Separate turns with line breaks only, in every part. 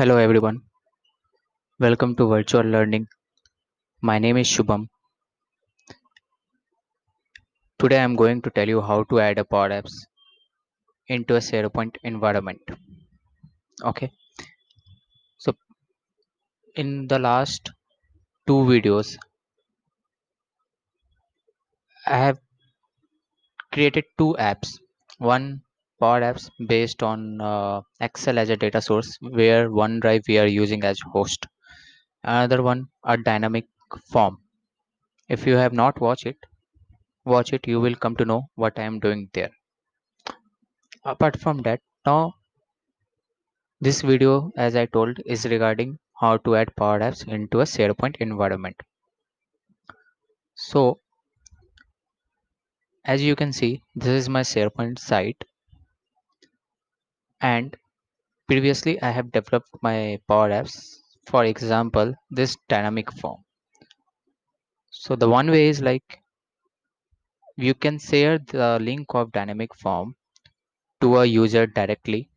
Hello everyone, welcome to Virtual Learning. My name is Shubham. Today I am going to tell you how to add a Pod Apps into a SharePoint environment. Okay, so in the last two videos, I have created two apps. One Pod Apps based on Excel as a data source, where OneDrive we are using as host. Another one, a dynamic form. If you have not watch it. You will come to know what I am doing there. Apart from that, now this video, as I told, is regarding how to add Power Apps into a SharePoint environment. So, as you can see, this is my SharePoint site, and previously I have developed my Power Apps. For example, this dynamic form. So, the one way is like you can share the link of dynamic form to a user directly,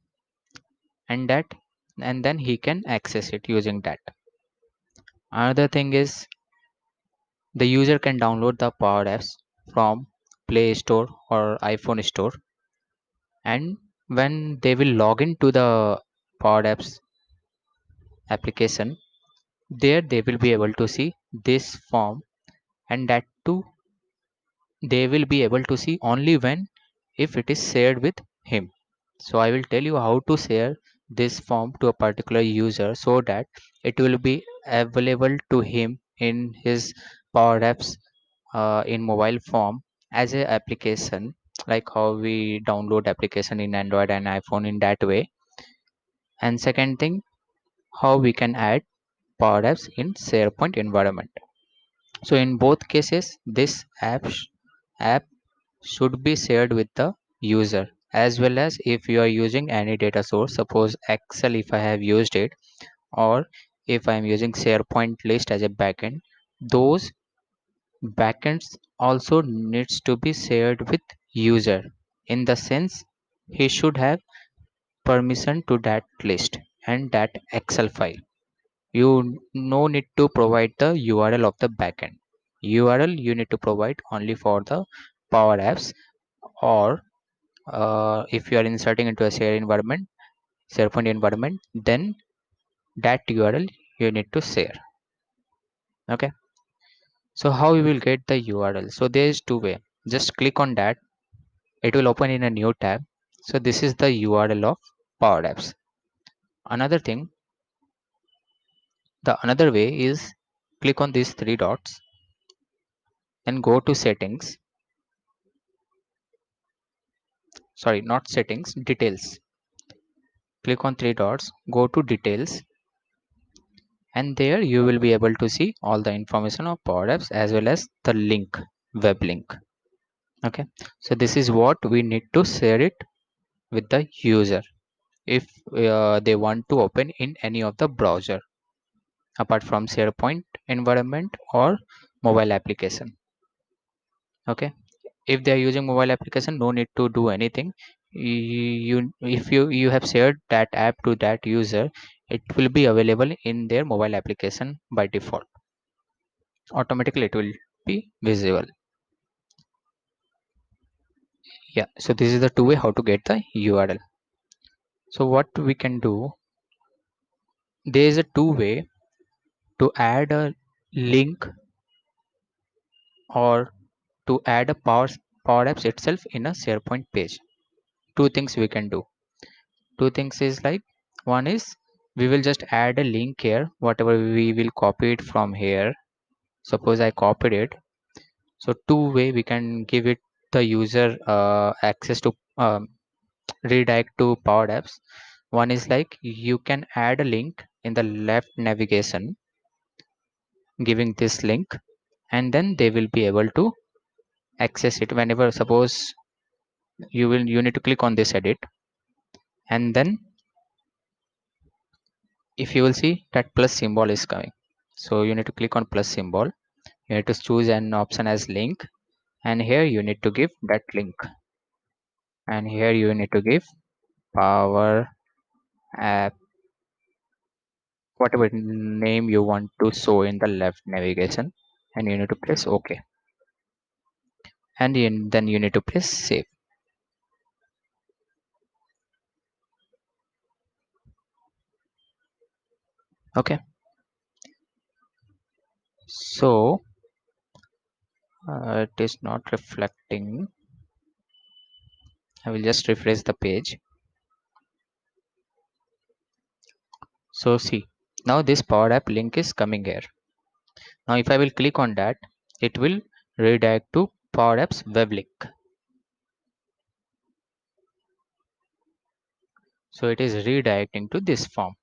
and that and then he can access it using that. Another thing is the user can download the Power Apps from Play Store or iPhone Store, and when they will log into the Power Apps application, there they will be able to see this form, and that too they will be able to see only when if it is shared with him. So I will tell you how to share this form to a particular user so that it will be available to him in his Power Apps in mobile form as a application, like how we download application in Android and iPhone in that way. And second thing, how we can add Power Apps in SharePoint environment. So in both cases, this app should be shared with the user, as well as if you are using any data source, suppose Excel if I have used it, or if I am using SharePoint list as a backend, those backends also needs to be shared with user, in the sense he should have permission to that list and that Excel file. You no need to provide the URL of the backend. URL you need to provide only for the Power Apps, or if you are inserting into a SharePoint environment, then that URL you need to share. Okay. So how you will get the URL? So there is two way. Just click on that. It will open in a new tab. So this is the URL of Power Apps. Another thing, the another way is click on these three dots and go to settings. Sorry, not settings, details. Click on three dots, go to details, and there you will be able to see all the information of Power Apps as well as the link, web link. Okay, so this is what we need to share it with the user if they want to open in any of the browser apart from SharePoint environment or mobile application. Okay, if they are using mobile application, no need to do anything. If you have shared that app to that user, it will be available in their mobile application by default. Automatically it will be visible. Yeah, so this is the two way how to get the URL. So what we can do, there is a two way to add a link or to add a Power Apps itself in a SharePoint page. Two things we can do. Two things is like, one is we will just add a link here, whatever we will copy it from here. Suppose I copied it. So two way we can give it the user access to redirect to Power Apps. One is like you can add a link in the left navigation, giving this link, and then they will be able to access it whenever. Suppose you need to click on this edit, and then if you will see that plus symbol is coming, so you need to click on plus symbol. You need to choose an option as link, and here you need to give that link, and here you need to give Power App whatever name you want to show in the left navigation, and you need to press OK, and then you need to press save. Okay, so it is not reflecting. I will just refresh the page. So see, now this Power App link is coming here. Now if I will click on that, it will redirect to Power App's web link. So it is redirecting to this form.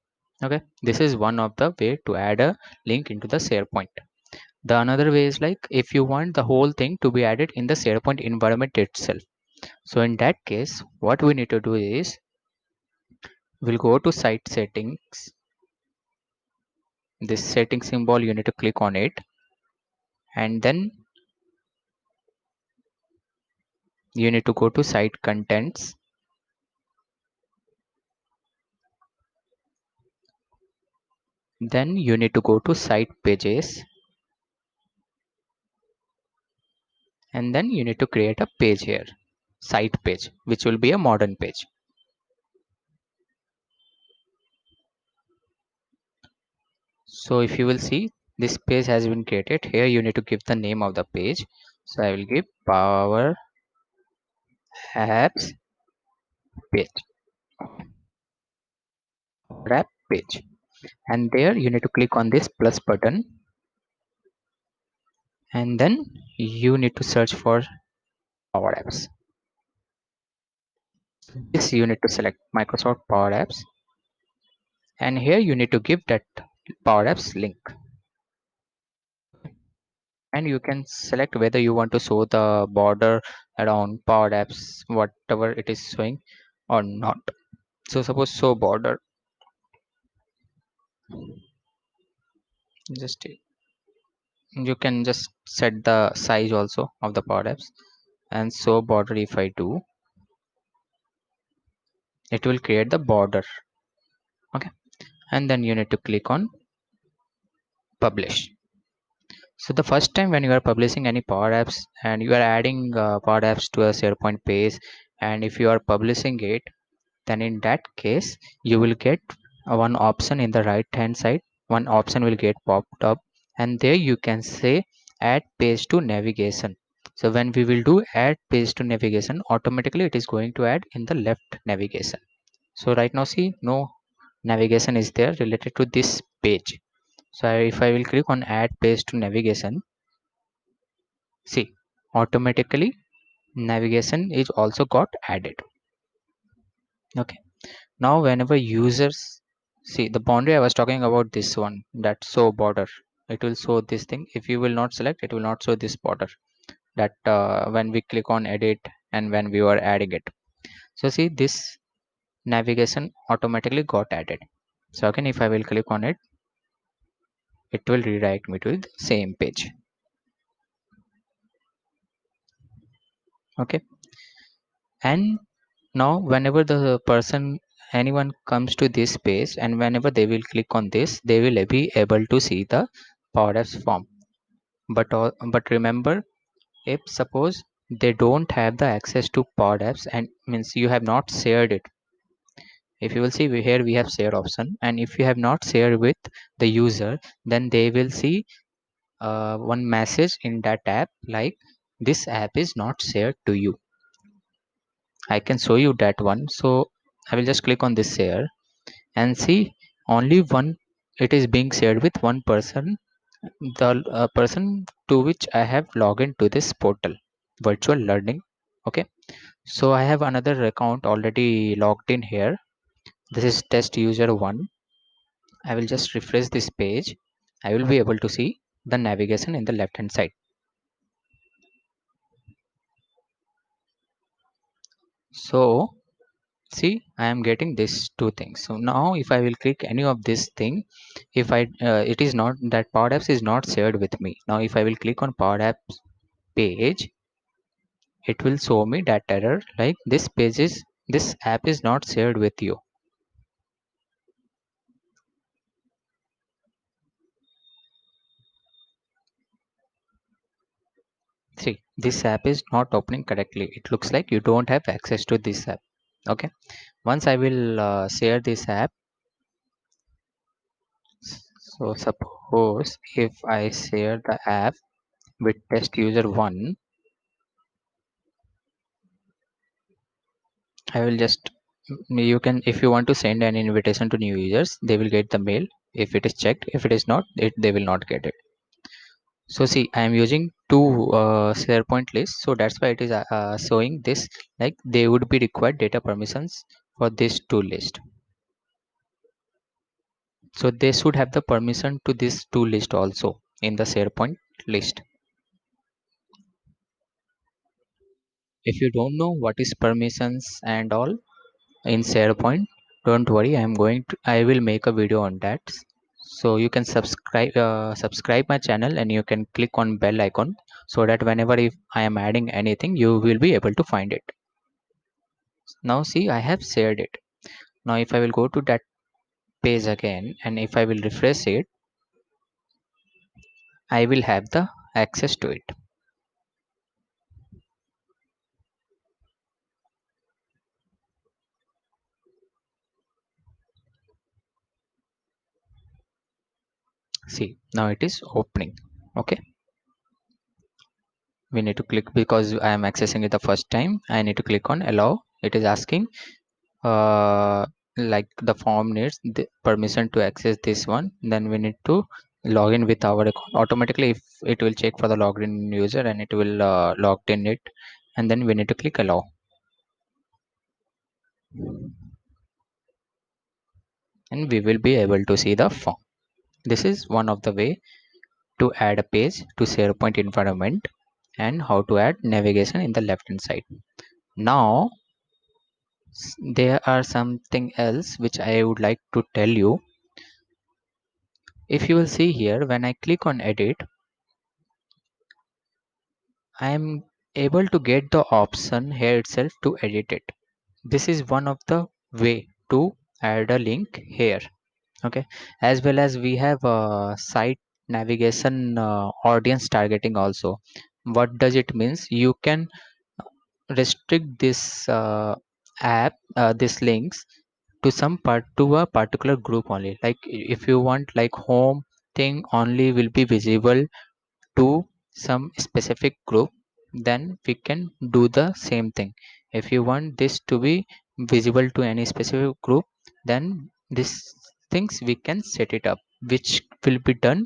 Okay, this is one of the way to add a link into the SharePoint. The another way is like if you want the whole thing to be added in the SharePoint environment itself. So in that case, what we need to do is we'll go to site settings. This setting symbol, you need to click on it, and then you need to go to site contents. Then you need to go to site pages, and then you need to create a page here, site page, which will be a modern page. So if you will see, this page has been created. Here you need to give the name of the page. So I will give Power Apps page, Power App page, and there you need to click on this plus button, and then you need to search for Power Apps. This you need to select Microsoft Power Apps, and here you need to give that Power Apps link, and you can select whether you want to show the border around Power Apps, whatever it is showing or not. So suppose show border, just you can just set the size also of the Power Apps, and show border if I do, it will create the border. Okay, and then you need to click on publish. So the first time when you are publishing any Power Apps and you are adding Power Apps to a SharePoint page, and if you are publishing it, then in that case you will get one option in the right hand side. One option will get popped up, and there you can say add page to navigation. So when we will do add page to navigation, automatically it is going to add in the left navigation. So right now see, no navigation is there related to this page. So if I will click on add page to navigation, see, automatically navigation is also got added. Okay, now whenever users see the boundary, I was talking about this one, that show border, it will show this thing. If you will not select, it will not show this border, that when we click on edit and when we were adding it. So see, this navigation automatically got added. So again, if I will click on it, it will redirect me to the same page. Okay, and now whenever the person, anyone comes to this page, and whenever they will click on this, they will be able to see the Power Apps form. But remember, if suppose they don't have the access to Power Apps, and means you have not shared it. If you will see, here we have share option, and if you have not shared with the user, then they will see one message in that app like this app is not shared to you. I can show you that one. So I will just click on this share and see, only one, it is being shared with one person, the person to which I have logged into this portal, virtual learning. Okay, so I have another account already logged in here. This is test user one. I will just refresh this page. I will be able to see the navigation in the left hand side. So see, I am getting these two things. So now if I will click any of this thing, if I it is not, that Power Apps is not shared with me. Now if I will click on Power Apps page, it will show me that error like this app is not shared with you. this app is not opening correctly. It looks like you don't have access to this app. Okay, once I will share this app. So suppose if I share the app with test user 1, I will just, you can, if you want to send an invitation to new users, they will get the mail if it is checked. If it is not, they will not get it. So see, I am using two SharePoint lists, so that's why it is showing this, like they would be required data permissions for this two list. So they should have the permission to this two list also in the SharePoint list. If you don't know what is permissions and all in SharePoint, don't worry, I will make a video on that. So you can subscribe my channel, and you can click on bell icon, so that whenever if I am adding anything, you will be able to find it. Now see, I have shared it. Now if I will go to that page again, and if I will refresh it, I will have the access to it. See, now it is opening. Okay, we need to click, because I am accessing it the first time, I need to click on allow. It is asking uh, like the form needs the permission to access this one. Then we need to log in with our account automatically. If it will check for the logged in user, and it will logged in it, and then we need to click allow. And we will be able to see the form. This is one of the way to add a page to SharePoint environment, and how to add navigation in the left hand side. Now there are something else which I would like to tell you. If you will see here, when I click on edit, I am able to get the option here itself to edit it. This is one of the way to add a link here. Okay, as well as we have site navigation, audience targeting also. What does it means? You can restrict this app, this links to some part, to a particular group only. Like if you want, like home thing only will be visible to some specific group, then we can do the same thing. If you want this to be visible to any specific group, then these things we can set it up, which will be done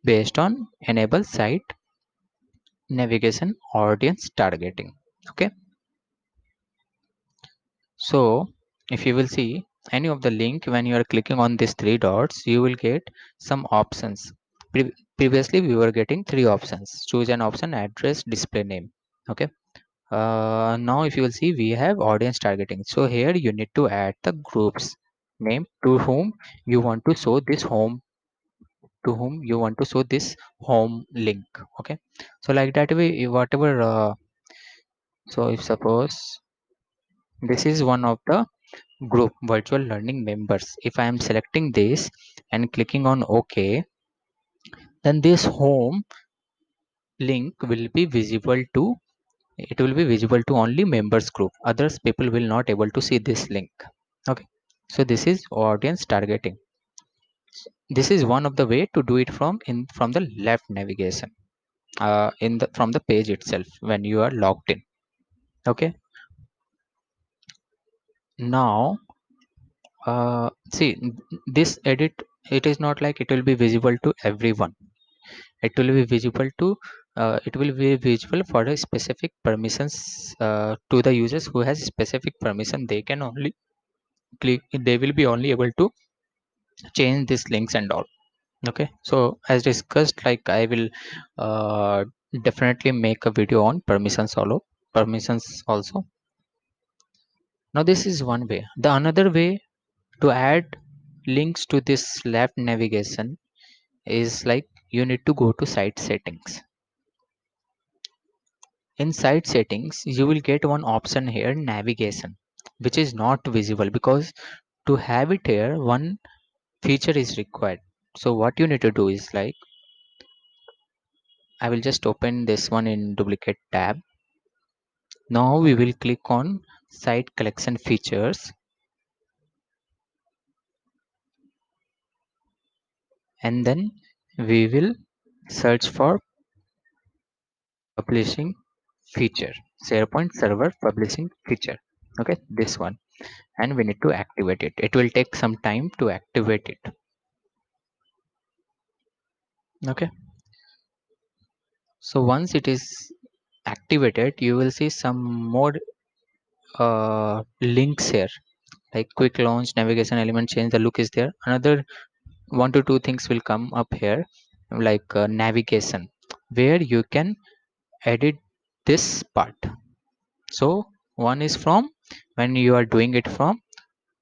based on enable site navigation audience targeting. Okay, so if you will see any of the link, when you are clicking on these three dots, you will get some options. Previously we were getting three options: choose an option, address, display name. Okay, now if you will see, we have audience targeting. So here you need to add the groups name to whom you want to show this home, to whom you want to show this home link. Okay, so like that way, whatever so if suppose this is one of the group virtual learning members, if I am selecting this and clicking on OK, then this home link will be visible to, it will be visible to only members group. Others people will not able to see this link. Okay, so this is audience targeting. This is one of the way to do it from the left navigation, in the from the page itself when you are logged in. Okay, now see, this edit, it is not like it will be visible to everyone. It will be visible to it will be visible for a specific permissions, to the users who has specific permission. They can only click, they will be only able to change these links and all. Okay, so as discussed, like I will uh, definitely make a video on permissions also. Now this is one way. The another way to add links to this left navigation is like you need to go to site settings. In site settings, you will get one option here, navigation, which is not visible, because to have it here, one feature is required. So what you need to do is like, I will just open this one in duplicate tab. Now we will click on site collection features, and then we will search for publishing feature, SharePoint server publishing feature. Okay, this one, and we need to activate it. It will take some time to activate it. Okay, so once it is activated, you will see some more links here, like quick launch, navigation element change, the look is there. Another one to two things will come up here, like navigation, where you can edit this part. So one is from when you are doing it from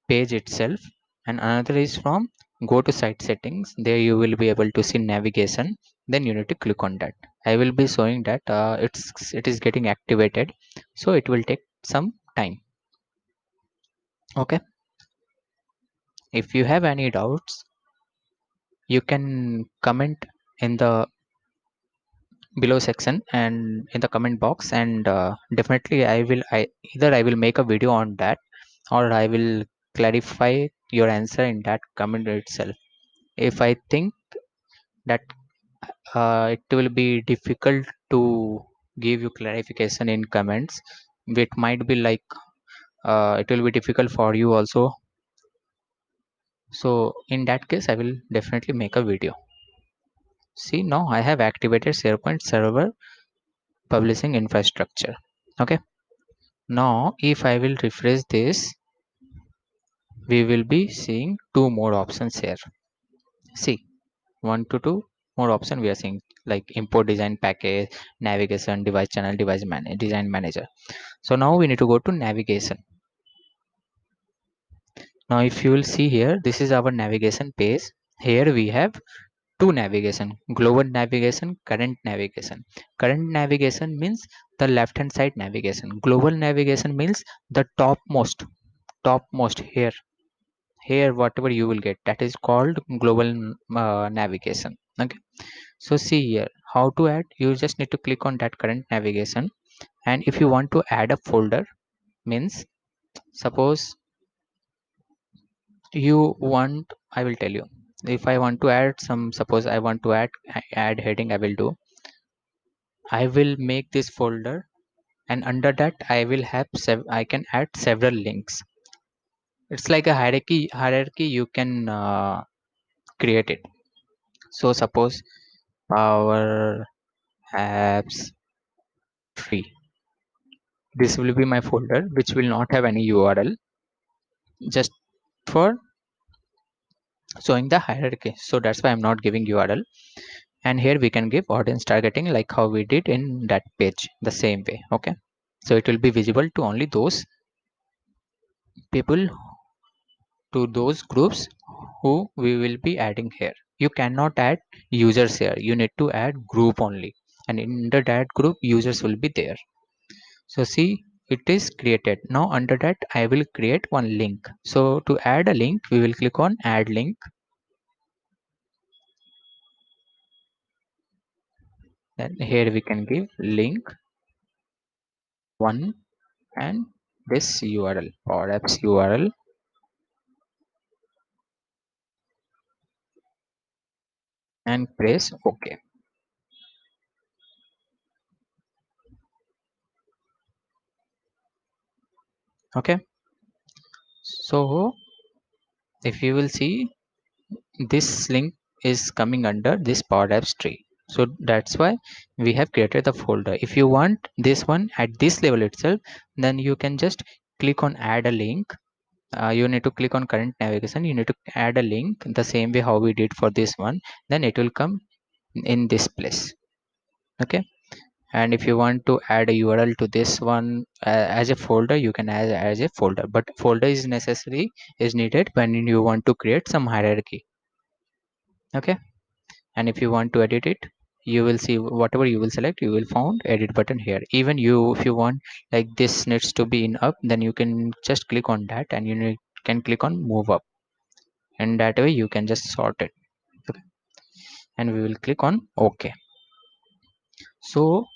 page itself, and another is from go to site settings. There you will be able to see navigation, then you need to click on that. I will be showing that it is getting activated, so it will take some time. Okay, if you have any doubts, you can comment in the below section and in the comment box, and definitely I either I will make a video on that, or I will clarify your answer in that comment itself. If I think that it will be difficult to give you clarification in comments, it might be like it will be difficult for you also. So in that case I will definitely make a video. See, now I have activated SharePoint server publishing infrastructure. Okay, now if I will refresh this, we will be seeing two more options here. See, one to two more option we are seeing, like import design package, navigation, device channel, design manager. So now we need to go to navigation. Now if you will see here, this is our navigation page. Here we have two navigation: global navigation, current navigation. Current navigation means the left hand side navigation. Global navigation means the topmost here. Here whatever you will get, that is called global navigation. Okay, so see here how to add. You just need to click on that current navigation, and if you want to add a folder, means suppose you want, I will tell you. If I want to add some, suppose I want to add heading, I will do, I will make this folder, and under that I will have I can add several links. It's like a hierarchy you can create it. So suppose power apps free, this will be my folder which will not have any URL, just for showing the hierarchy. So that's why I'm not giving URL. And here we can give audience targeting, like how we did in that page, the same way. Okay, so it will be visible to only those people, to those groups who we will be adding here. You cannot add users here, you need to add group only, and under that group users will be there. So see, it is created. Now under that I will create one link. So to add a link, we will click on add link. Then here we can give link one and this URL or apps URL, and press OK. Okay, so if you will see, this link is coming under this Power Apps tree. So that's why we have created the folder. If you want this one at this level itself, then you can just click on add a link. You need to click on current navigation, you need to add a link the same way how we did for this one, then it will come in this place. Okay, and if you want to add a URL to this one as a folder, you can add as a folder, but folder is necessary, is needed when you want to create some hierarchy. Okay, and if you want to edit it, you will see whatever you will select, you will found edit button here. Even you, if you want like this needs to be in up, then you can just click on that, and can click on move up, and that way you can just sort it. Okay, and we will click on OK. So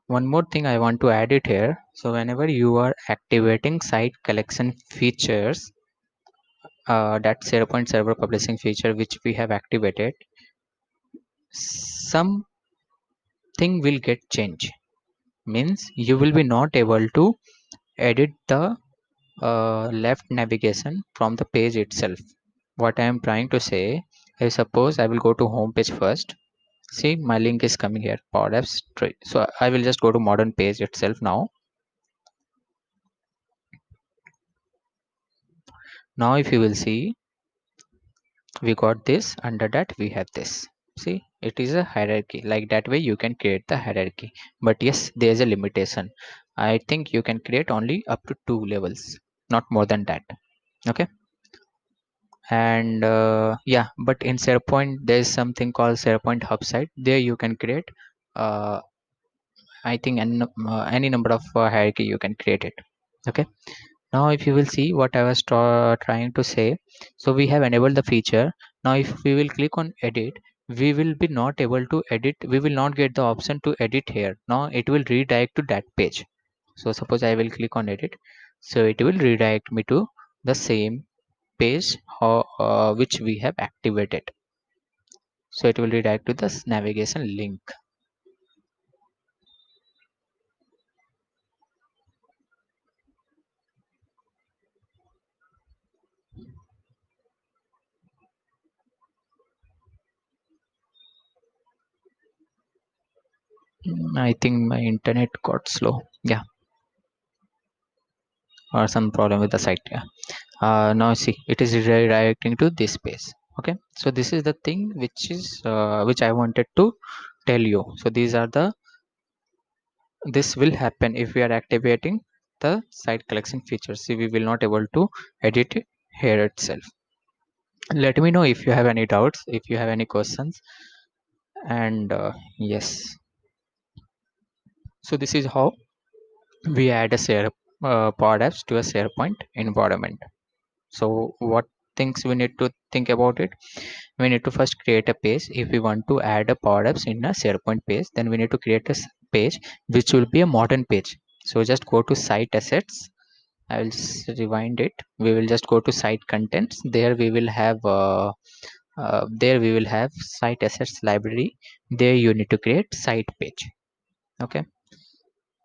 one more thing I want to add it here. So whenever you are activating site collection features, that SharePoint server publishing feature which we have activated, something will get changed. Means you will be not able to edit the left navigation from the page itself. What I am trying to say is, suppose I will go to home page first. See, my link is coming here, Power Apps Tree. So I will just go to modern page itself now. Now if you will see, we got this, under that we have this. See, it is a hierarchy. Like that way you can create the hierarchy. But yes, there is a limitation. I think you can create only up to 2 levels, not more than that. Okay. And yeah, but in SharePoint there is something called SharePoint hub site. There you can create uh, I think any number of hierarchy you can create it. Okay. Now if you will see what I was trying to say, so we have enabled the feature. Now if we will click on edit, we will be not able to edit, we will not get the option to edit here. Now it will redirect to that page. So suppose I will click on edit, so it will redirect me to the same page which we have activated. So it will redirect to the navigation link. I think my internet got slow. Yeah, or some problem with the site. Yeah. Now see, it is redirecting to this page. Okay, so this is the thing which I wanted to tell you. So these are the, this will happen if we are activating the site collection features. See, we will not able to edit it here itself. Let me know if you have any doubts, if you have any questions. And yes, so this is how we add a share pod apps to a SharePoint environment. So what things we need to think about it? We need to first create a page. If we want to add a Power Apps in a SharePoint page, then we need to create a page which will be a modern page. So just go to site assets. I will just rewind it. We will just go to site contents. There we will have site assets library. There you need to create site page. Okay.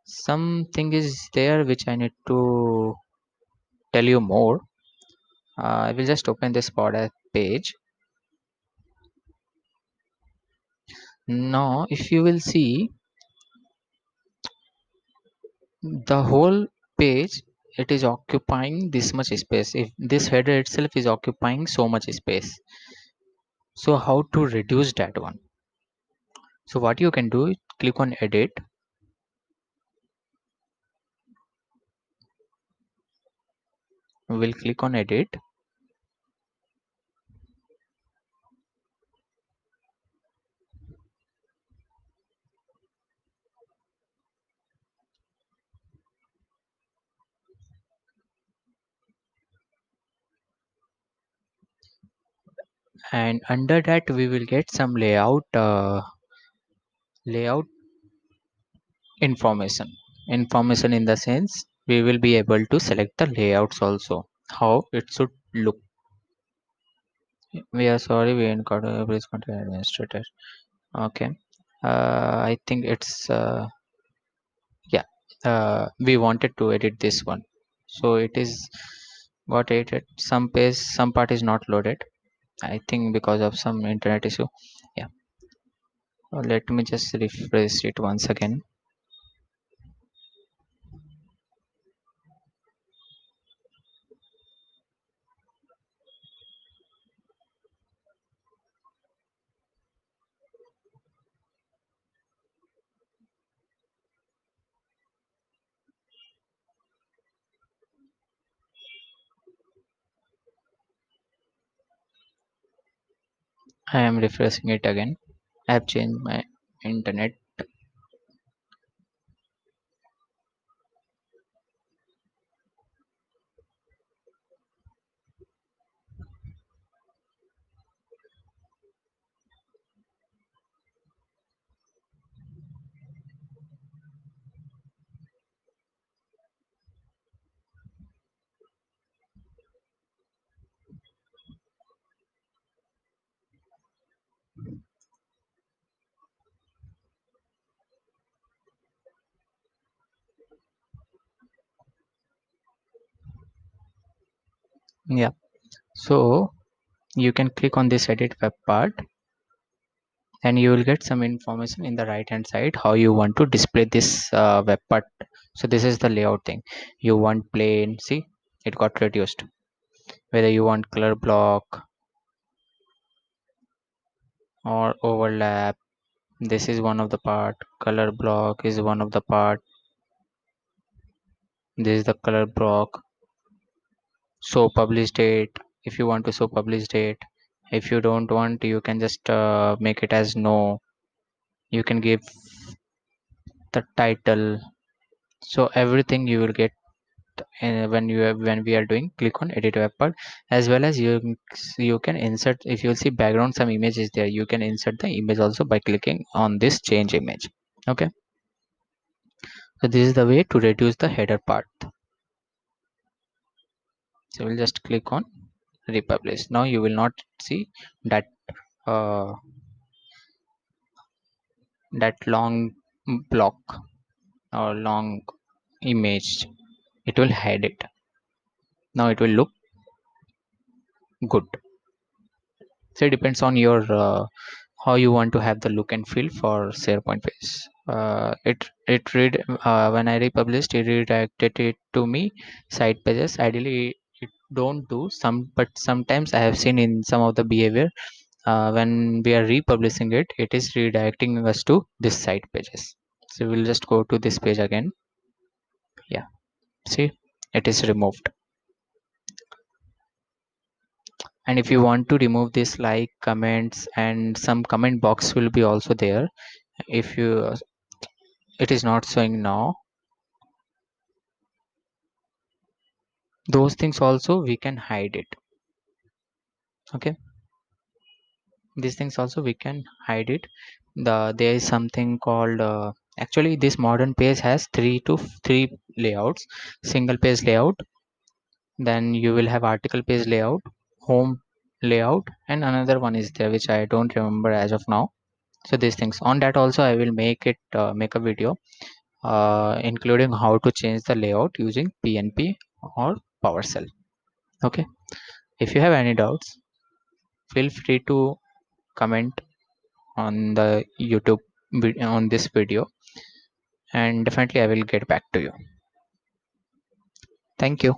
Something is there which I need to tell you more. I will just open this Power App page. Now if you will see, the whole page, it is occupying this much space. If this header itself is occupying so much space, so how to reduce that one? So what you can do, click on edit. We'll click on edit, and under that we will get some layout information in the sense we will be able to select the layouts also, how it should look. We are sorry, we encountered please contact administrator. Okay. I think it's yeah, we wanted to edit this one, so it is got edited. Some page, some part is not loaded, I think because of some internet issue. Yeah. Let me just refresh it once again. I am refreshing it again. I have changed my internet. Yeah, so you can click on this edit web part, and you will get some information in the right hand side how you want to display this web part. So this is the layout thing. You want plain, see, it got reduced. Whether you want color block or overlap, this is one of the part. Color block is one of the part. This is the color block. Show publish date, if you want to show publish date. If you don't want, you can just make it as no. You can give the title. So everything you will get when we are doing click on edit web part. As well as you can insert, if you see background some image is there, you can insert the image also by clicking on this change image. Okay, so this is the way to reduce the header part. So we'll just click on republish. Now you will not see that uh, that long block or long image. It will hide it. Now it will look good. So it depends on your how you want to have the look and feel for SharePoint page. It read when I republished, it redirected it to me site pages. Ideally it don't do some, but sometimes I have seen in some of the behavior, when we are republishing it, it is redirecting us to this site pages. So we'll just go to this page again. Yeah, see, it is removed. And if you want to remove this like comments, and some comment box will be also there. If you it is not showing now, those things also we can hide it. Okay, these things also we can hide it. There is something called actually this modern page has three layouts. Single page layout, then you will have article page layout, home layout, and another one is there which I don't remember as of now. So these things on that also I will make a video including how to change the layout using PNP or PowerShell. Okay, if you have any doubts, feel free to comment on the YouTube on this video, and definitely I will get back to you. Thank you.